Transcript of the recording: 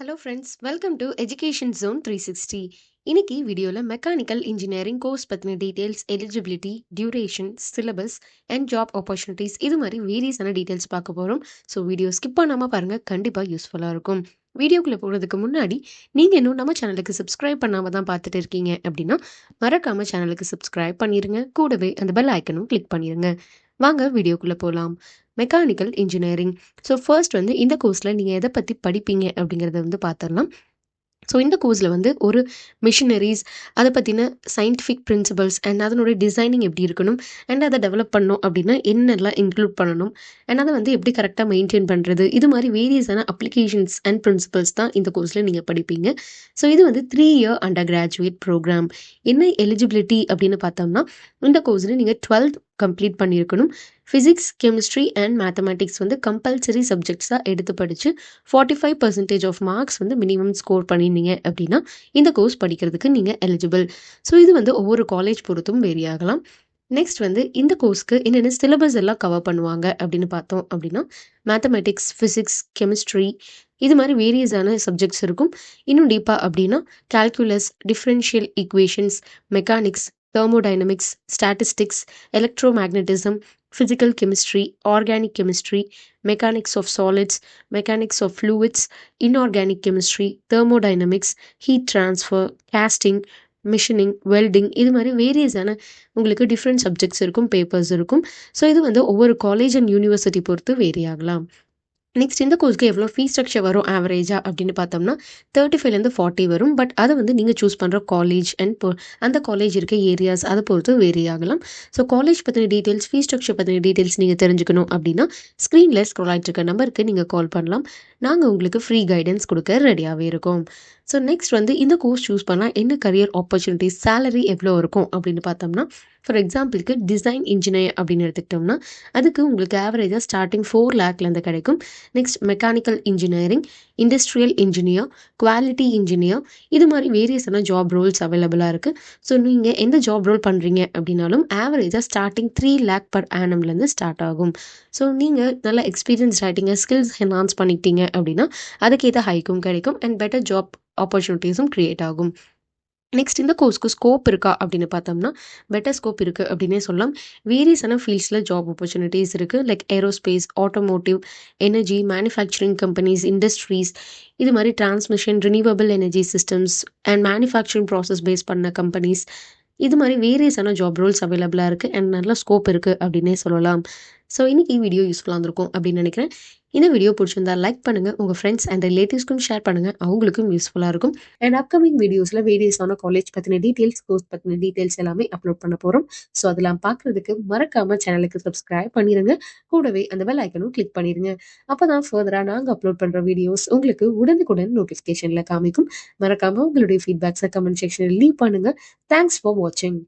Hello friends, welcome to education zone 360. இன்னைக்கு வீடியோவில் mechanical engineering course பற்றின details, eligibility, duration, syllabus and job opportunities இது மாதிரி வேரியஸான details பார்க்க போகிறோம். ஸோ வீடியோ ஸ்கிப் பண்ணாமல் பாருங்கள், கண்டிப்பாக யூஸ்ஃபுல்லாக இருக்கும். வீடியோக்குள்ளே போகிறதுக்கு முன்னாடி நீங்கள் இன்னும் நம்ம சேனலுக்கு சப்ஸ்கிரைப் பண்ணாமல் தான் பார்த்துட்டு இருக்கீங்க அப்படின்னா மறக்காமல் சேனலுக்கு சப்ஸ்கிரைப் பண்ணிடுங்க. கூடவே அந்த பெல் ஐக்கனும் கிளிக் பண்ணிடுங்க. வாங்க வீடியோக்குள்ளே போகலாம். Mechanical engineering. ஸோ ஃபர்ஸ்ட் இந்த கோர்ஸில் நீங்கள் எதை பற்றி படிப்பீங்க அப்படிங்கிறத பார்த்துடலாம். ஸோ இந்த கோர்ஸில் ஒரு மிஷினரிஸ் அதை பற்றின சயின்டிஃபிக் பிரின்சிபல்ஸ் அண்ட் அதனுடைய டிசைனிங் எப்படி இருக்கணும் அண்ட் அதை டெவலப் பண்ணோம் அப்படின்னா என்னெல்லாம் இன்க்ளூட் பண்ணணும் அண்ட் அதை எப்படி கரெக்டாக மெயின்டைன் பண்ணுறது, இது மாதிரி வேரியஸான அப்ளிகேஷன்ஸ் அண்ட் பிரின்சிபல்ஸ் தான் இந்த கோர்ஸில் நீங்கள் படிப்பீங்க. ஸோ இது 3 இயர் அண்டர் கிராஜுவேட் ப்ரோக்ராம். என்ன எலிஜிபிலிட்டி அப்படின்னு பார்த்தோம்னா இந்த கோர்ஸில் நீங்கள் 12th கம்ப்ளீட் பண்ணியிருக்கணும். Physics, chemistry and mathematics compulsory சப்ஜெக்ட்ஸாக எடுத்து படித்து 45% ஆஃப் மார்க்ஸ் மினிமம் ஸ்கோர் பண்ணியிருந்தீங்க அப்படின்னா இந்த கோர்ஸ் படிக்கிறதுக்கு நீங்கள் எலிஜிபிள். ஸோ இது ஒவ்வொரு காலேஜ் பொறுத்தும் வேரி ஆகலாம். நெக்ஸ்ட் இந்த கோர்ஸ்க்கு என்னென்ன சிலபஸ் எல்லாம் கவர் பண்ணுவாங்க அப்படின்னு பார்த்தோம் அப்படின்னா மேத்தமேட்டிக்ஸ், ஃபிசிக்ஸ், கெமிஸ்ட்ரி இது மாதிரி வேரியஸான சப்ஜெக்ட்ஸ் இருக்கும். இன்னும் டீப்பாக அப்படின்னா calculus, differential equations, mechanics, thermodynamics, statistics, electromagnetism, physical chemistry, organic chemistry, mechanics of solids, mechanics of fluids, inorganic chemistry, thermodynamics, heat transfer, casting, machining, welding இது மாதிரி வேரியஸான உங்களுக்கு டிஃப்ரெண்ட் சப்ஜெக்ட்ஸ் இருக்கும், பேப்பர்ஸ் இருக்கும். ஸோ இது ஒவ்வொரு காலேஜ் அண்ட் யூனிவர்சிட்டி பொறுத்து vary ஆகலாம். Next இந்த கோர்ஸ்க்கு எவ்வளோ ஃபீஸ் ஸ்ட்ரக்சர் வரும் ஆவரேஜாக அப்படின்னு பார்த்தோம்னா 35லேருந்து 40 வரும். பட் அதை நீங்கள் சூஸ் பண்ணுற காலேஜ் அண்ட் அந்த காலேஜ் இருக்க ஏரியாஸ் அதை பொறுத்து வேரி ஆகலாம். ஸோ காலேஜ் பற்றின டீட்டெயில்ஸ், ஃபீஸ் ஸ்ட்ரக்சர் பற்றின டீட்டெயில்ஸ் நீங்கள் தெரிஞ்சுக்கணும் அப்படின்னா ஸ்க்ரீனில் ஸ்க்ரோல் ஆகிட்டு இருக்க நம்பருக்கு நீங்கள் கால் பண்ணலாம். நாங்கள் உங்களுக்கு ஃப்ரீ கைடன்ஸ் கொடுக்க ரெடியாகவே இருக்கோம். ஸோ நெக்ஸ்ட் இந்த கோர்ஸ் சூஸ் பண்ணால் என்ன கரியர் ஆப்பர்ச்சுனிட்டிஸ், சேலரி எவ்வளோ இருக்கும் அப்படின்னு பார்த்தோம்னா ஃபார் எக்ஸாம்பிளுக்கு டிசைன் இன்ஜினியர் அப்படின்னு எடுத்துக்கிட்டோம்னா அதுக்கு உங்களுக்கு ஆவரேஜாக ஸ்டார்டிங் 4 லேக்லேருந்து கிடைக்கும். Next mechanical engineering, industrial engineer, quality engineer இது மாதிரி வேரியஸான ஜாப் ரோல்ஸ் அவைலபிளாக இருக்குது. ஸோ நீங்கள் எந்த ஜாப் ரோல் பண்ணுறீங்க அப்படின்னாலும் ஆவரேஜாக ஸ்டார்டிங் 3 லேக் பர் ஆனம்லேருந்து ஸ்டார்ட் ஆகும். ஸோ நீங்கள் நல்லா எக்ஸ்பீரியன்ஸ் ஆகிட்டீங்க, ஸ்கில்ஸ் என்ஹான்ஸ் பண்ணிக்கிட்டீங்க அப்படின்னா அதுக்கேற்ற ஹைக்கும் கிடைக்கும் அண்ட் பெட்டர் ஜாப் ஆப்பர்ச்சுனிட்டிஸும் க்ரியேட் ஆகும். நெக்ஸ்ட் இந்த கோர்ஸ்க்கு ஸ்கோப் இருக்கா அப்படின்னு பார்த்தோம்னா பெட்டர் ஸ்கோப் இருக்குது அப்படின்னே சொல்லலாம். வேரியஸான ஃபீல்ட்ஸில் ஜாப் ஆப்பர்ச்சுனிட்டிஸ் இருக்குது. Like aerospace, automotive, energy, manufacturing companies, industries இது மாதிரி transmission, renewable energy systems and manufacturing process base பண்ண கம்பெனிஸ் இது மாதிரி வேரியஸான ஜாப் ரோல்ஸ் அவைலபிளாக இருக்குது அண்ட் நல்ல ஸ்கோப் இருக்குது அப்படின்னே சொல்லலாம். ஸோ இன்றைக்கி வீடியோ யூஸ்ஃபுல்லாக இருந்திருக்கும் அப்படின்னு நினைக்கிறேன். இந்த வீடியோ பிடிச்சிருந்தா லைக் பண்ணுங்கள், உங்கள் ஃப்ரெண்ட்ஸ் அண்ட் ரிலேட்டிவ்ஸ்க்கும் ஷேர் பண்ணுங்கள், அவங்களுக்கும் யூஸ்ஃபுல்லாக இருக்கும். அண்ட் அப்கமிங் வீடியோஸில் வேரியஸான காலேஜ் பற்றின டீட்டெயில்ஸ், கோர்ஸ் பற்றின டீட்டெயில்ஸ் எல்லாமே அப்லோட் பண்ண போகிறோம். ஸோ அதெல்லாம் பார்க்குறதுக்கு மறக்காமல் சேனலுக்கு சப்ஸ்கிரைப் பண்ணிடுங்க. கூடவே அந்த பெல் ஐக்கனும் கிளிக் பண்ணிடுங்க. அப்போ தான் ஃபர்தராக நாங்கள் அப்லோட் பண்ணுற வீடியோஸ் உங்களுக்கு உடனுக்குடன் நோட்டிஃபிகேஷனில் காமிக்கும். மறக்காமல் உங்களுடைய ஃபீட்பேக்ஸை கமெண்ட் செக்ஷனில் லீவ் பண்ணுங்கள். தேங்க்ஸ் ஃபார் வாட்சிங்.